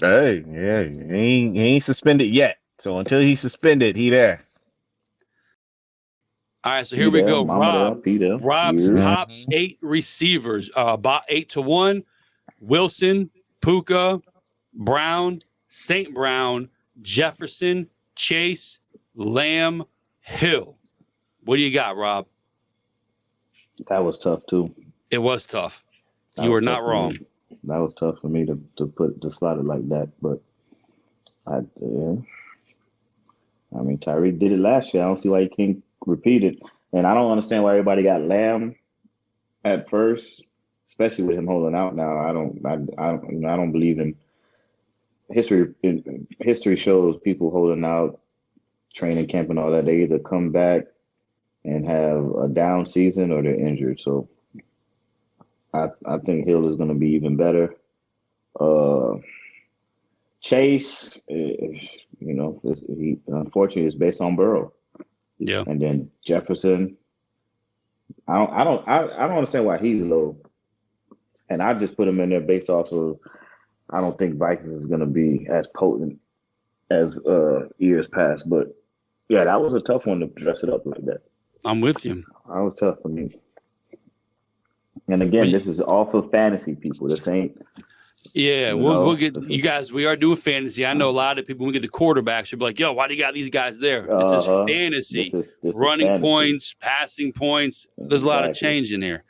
Hey, yeah, he ain't suspended yet. So until he's suspended, he there. All right, so here we go. Rob's Yeah. top 8 receivers. About 8-1. Wilson, Puka, Brown, St. Brown, Jefferson, Chase, Lamb, Hill. What do you got, Rob? That was tough too. It was tough. That You was were not tough for wrong. me. That was tough for me to slide it like that. But yeah. I mean, Tyreek did it last year. I don't see why he can't repeat it. And I don't understand why everybody got Lamb at first, especially with him holding out now. I don't believe in history. History shows people holding out, training camp and all that. They either come back and have a down season or they're injured. So I think Hill is going to be even better. Chase, he unfortunately is based on Burrow. Yeah. And then Jefferson, I don't understand why he's low. And I just put him in there based off of I don't think Vikings is going to be as potent as years past. But yeah, that was a tough one to dress it up like that. I'm with you. That was tough for me. And again, this is all for fantasy people. This ain't. Yeah, we'll get you guys. We are doing fantasy. I know a lot of people. When we get the quarterbacks, you'll be like, "Yo, why do you got these guys there?" This is fantasy. This running is fantasy. Points, passing points. There's a lot of change in here.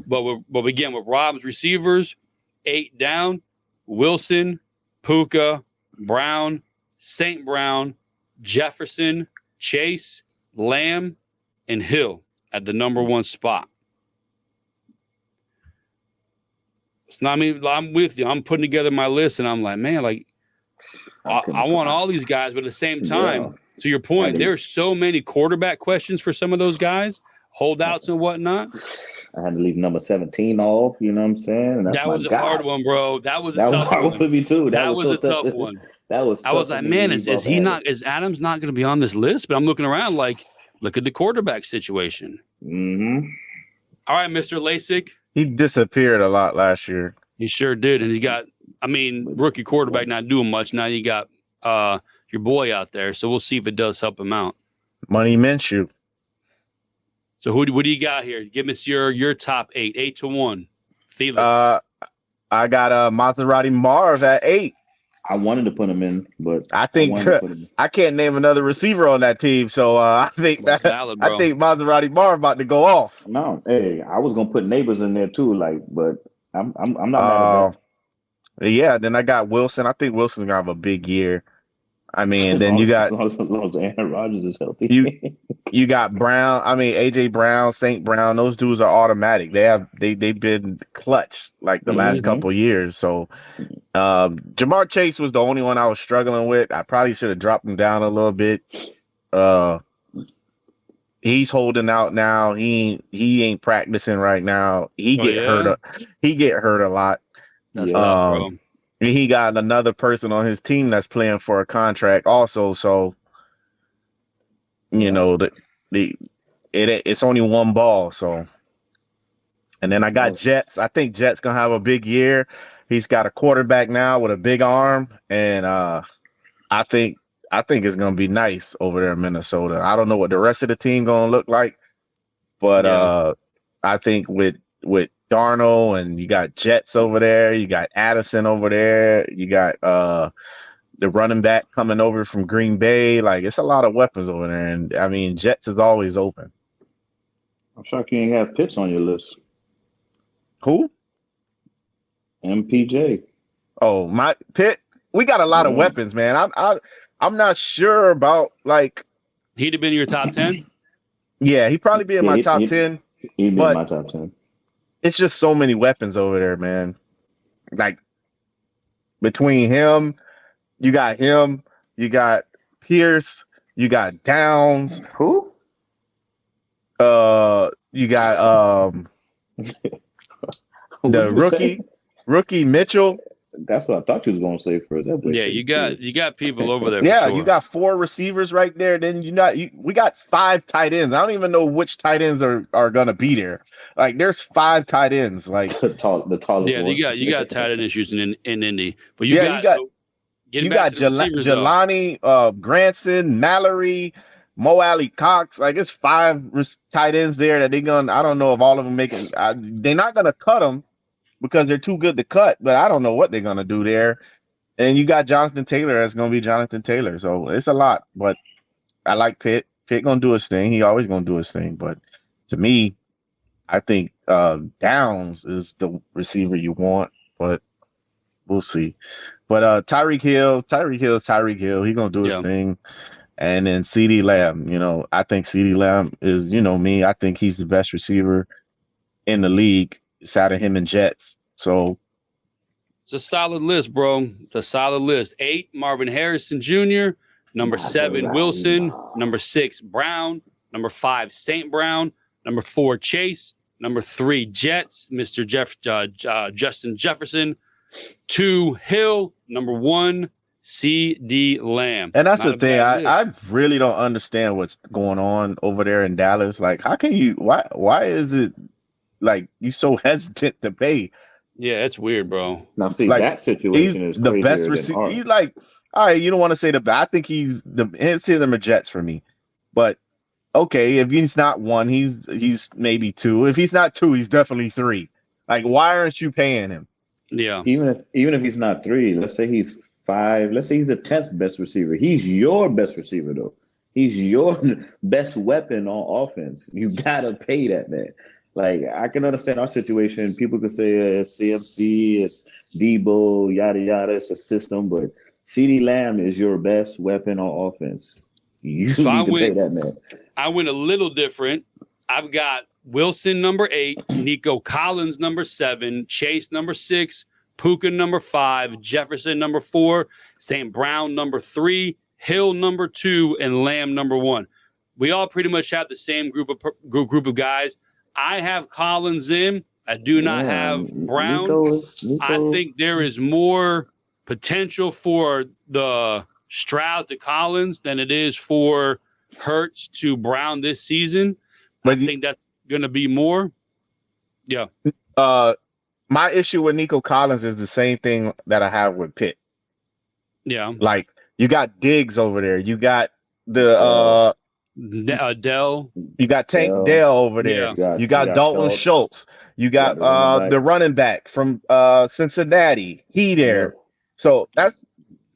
But again, with Rob's receivers, 8 down: Wilson, Puka, Brown, St. Brown, Jefferson, Chase, Lamb, and Hill at the number 1 spot. It's not me. I'm with you. I'm putting together my list, and I'm like, man, like I want all these guys, but at the same time, to your point, there's so many quarterback questions for some of those guys, holdouts and whatnot. I had to leave number 17 off. You know what I'm saying? That was a hard one, bro. That was a tough one for me too. That was a tough one. That was. I was like, man, is he not? Is Adams not going to be on this list? But I'm looking around, like, look at the quarterback situation. Mm-hmm. All right, Mr. Lasik. He disappeared a lot last year. He sure did. And he's got, rookie quarterback not doing much. Now you got your boy out there. So we'll see if it does help him out. Money Minshew. So what do you got here? Give us your top 8. 8-1. Felix. I got Maserati Marv at 8. I wanted to put him in, but I think I can't name another receiver on that team, so I think valid, I think Maserati Marv about to go off. No, hey, I was gonna put Neighbors in there too, but I'm not mad at that. Yeah, then I got Wilson. I think Wilson's gonna have a big year. Then you got as long as Aaron Rodgers is healthy. You got Brown. AJ Brown, St. Brown. Those dudes are automatic. They've been clutch like the last couple years. So Jamar Chase was the only one I was struggling with. I probably should have dropped him down a little bit. He's holding out now. He ain't practicing right now. He get hurt a lot. That's tough, bro. He got another person on his team that's playing for a contract also. So, it's only one ball. So, and then I got Jets. I think Jets gonna have a big year. He's got a quarterback now with a big arm, and I think it's gonna be nice over there in Minnesota. I don't know what the rest of the team gonna look like, but I think with Darnold, and you got Jets over there, you got Addison over there, you got the running back coming over from Green Bay. Like, it's a lot of weapons over there, and Jets is always open. I'm shocked you ain't have Pitts on your list. Who? MPJ. Oh, my Pitt. We got a lot of weapons, man. I'm not sure about, like, he'd have been in your top 10. Yeah, he'd probably be in my top 10. He'd be in my top 10. It's just so many weapons over there, man. Like, between him, you got Pierce, you got Downs. Who? You got the rookie Mitchell. That's what I thought you was gonna say first. That boy Yeah, said you got people over there. For Yeah, sure. you got 4 receivers right there. Then we got 5 tight ends. I don't even know which tight ends are gonna be there. Like there's 5 tight ends. Like the tallest Yeah, one. you got tight end issues in Indy, but yeah, so getting back to the receivers though. Jelani, Granson, Mallory, Mo Alley Cox. Like it's 5 tight ends there that I don't know if all of them making. They're not gonna cut them because they're too good to cut. But I don't know what they're gonna do there. And you got Jonathan Taylor. That's gonna be Jonathan Taylor. So it's a lot. But I like Pitt. Pitt gonna do his thing. He always gonna do his thing. But to me, I think Downs is the receiver you want. But we'll see. But Tyreek Hill is Tyreek Hill. He gonna do his thing. And then CeeDee Lamb, I think CeeDee Lamb is, me. I think he's the best receiver in the league, aside of him and Jets. So it's a solid list, bro. It's a solid list. 8, Marvin Harrison Jr. Number 7, Wilson. Number 6, Brown. Number 5, St. Brown. Number 4, Chase. Number 3, Jets, Mr. Justin Jefferson. 2, Hill. Number 1, CeeDee Lamb. And that's the thing. I really don't understand what's going on over there in Dallas. Like, how can you? Why is it like you so hesitant to pay? Yeah, it's weird, bro. Now, see, like, that situation is the best receiver. He's like, all right, you don't want to say the best. I think he's them are Jets for me. But okay, if he's not 1, he's maybe 2. If he's not 2, he's definitely 3. Like, why aren't you paying him? Yeah. Even if he's not 3, let's say he's 5. Let's say he's the 10th best receiver. He's your best receiver, though. He's your best weapon on offense. You gotta pay that man. Like, I can understand our situation. People could say it's CMC, it's Debo, yada yada. It's a system, but CeeDee Lamb is your best weapon on offense. You need to pay that man. I went a little different. I've got Wilson number 8, Nico Collins number 7, Chase number 6, Puka number 5, Jefferson number 4, St. Brown number 3, Hill number 2, and Lamb number 1. We all pretty much have the same group of guys. I have Collins in. I do not have Brown. Nico. I think there is more potential for the Stroud to Collins than it is for Hurts to Brown this season. But I think that's going to be more. Yeah. My issue with Nico Collins is the same thing that I have with Pitt. Yeah. Like, you got Diggs over there. You got the Dell. You got Tank Dell over there. Yeah. You got Dalton Schultz. You got the running back from Cincinnati. He there. Yeah. So that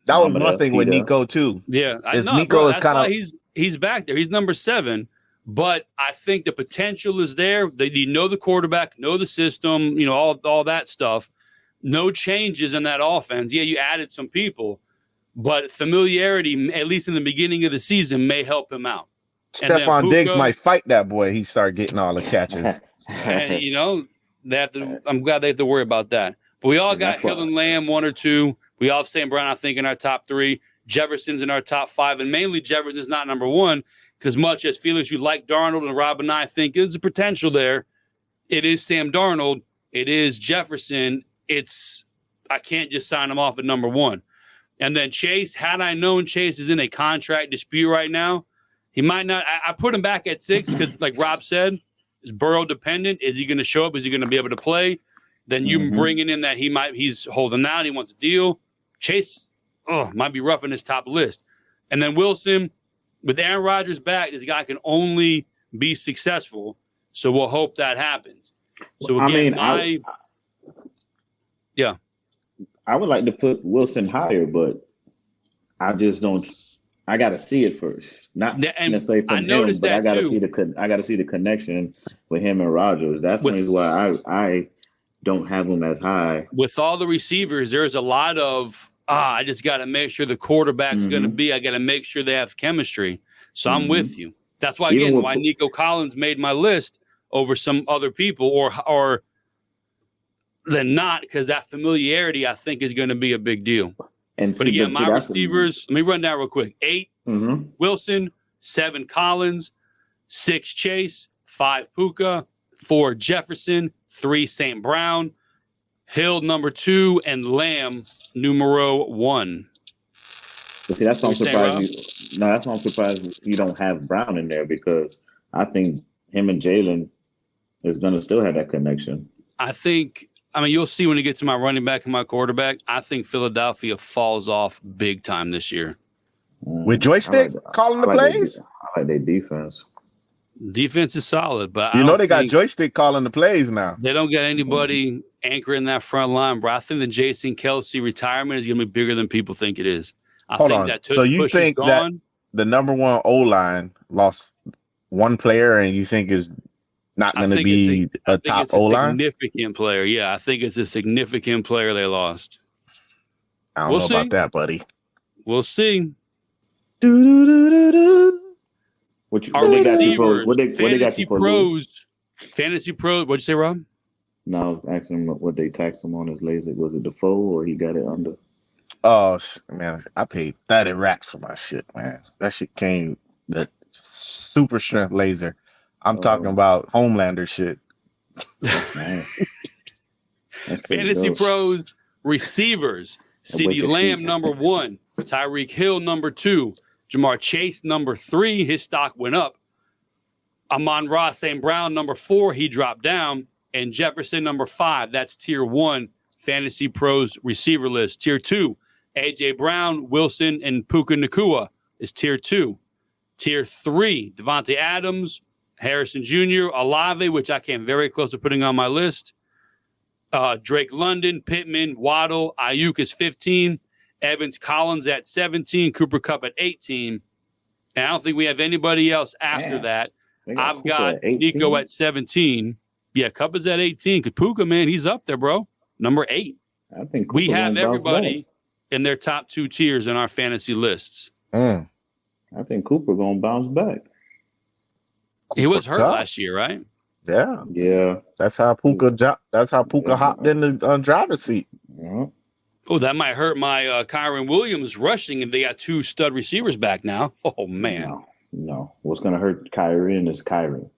was my thing with Nico too. Yeah, Nico is kind of he's back there. He's number 7, but I think the potential is there. You know the quarterback, know the system, all that stuff. No changes in that offense. Yeah, you added some people, but familiarity, at least in the beginning of the season, may help him out. Stephon Diggs might fight that boy. He started getting all the catches. And, they have to. I'm glad they have to worry about that. But we all got Hill and Lamb 1 or 2. We all have St. Brown, I think, in our top 3. Jefferson's in our top 5, and mainly Jefferson's not number 1 because much as Felix, you like Darnold, and Rob and I think there's a potential there. It is Sam Darnold. It is Jefferson. I can't just sign him off at number 1. And then Chase, had I known Chase is in a contract dispute right now, he might not. I put him back at 6 because, like Rob said, is Burrow dependent. Is he going to show up? Is he going to be able to play? Then you bringing in that he's holding out. He wants a deal. Chase, might be rough in his top list. And then Wilson, with Aaron Rodgers back, this guy can only be successful. So we'll hope that happens. So again, I would like to put Wilson higher, but I just don't. I got to see it first, not necessarily from him, but I got to see the connection with him and Rodgers. That's the reason why I don't have him as high. With all the receivers, there's a lot of I just got to make sure the quarterback's going to be. I got to make sure they have chemistry. So I'm with you. That's why why Nico Collins made my list over some other people, or than not, because that familiarity I think is going to be a big deal. But again, my receivers, let me run down real quick. 8, Wilson, 7, Collins, 6, Chase, 5, Puka, 4, Jefferson, 3, St. Brown, Hill number 2, and Lamb numero 1. But see, that's why I'm surprised. That's why I'm surprised you don't have Brown in there, because I think him and Jalen is going to still have that connection. I mean, you'll see when you get to my running back and my quarterback. I think Philadelphia falls off big time this year. With Joystick calling the plays? I like their defense. Defense is solid, but they got Joystick calling the plays now. They don't get anybody anchoring that front line, bro. I think the Jason Kelsey retirement is going to be bigger than people think it is. Hold on. So you think that the number 1 O-line lost one player and you think is not going to be a top O-line? Significant player. Yeah, I think it's a significant player they lost. I don't know about that, buddy. We'll see. Our receivers, Fantasy Pros. What'd you say, Rob? No, I was asking him what they taxed him on his laser. Was it Defoe or he got it under? Oh man, I paid 30 racks for my shit, man. That shit came the super strength laser. I'm talking about Homelander shit. Fantasy Pros receivers. CeeDee Lamb number 1, Tyreek Hill number 2, Jamar Chase number 3. His stock went up. Amon-Ra St. Brown number 4. He dropped down, and Jefferson number 5. That's tier 1 Fantasy Pros receiver list. Tier 2, AJ Brown, Wilson, and Puka Nacua is tier 2. Tier 3, Devontae Adams, Harrison Jr., Olave, which I came very close to putting on my list. Drake London, Pittman, Waddle, Ayuk is 15, Evans Collins at 17, Cooper Kupp at 18. And I don't think we have anybody else after that. I've got Nico at 17. Yeah, Kupp is at 18. Puka, man, he's up there, bro. Number 8. I think we have everybody in their top 2 tiers in our fantasy lists. I think Cooper going to bounce back. He was hurt last year, right? Yeah. That's how Puka hopped in the driver's seat. Yeah. Oh, that might hurt my Kyron Williams rushing if they got 2 stud receivers back now. Oh man. No. What's gonna hurt Kyron is Kyron.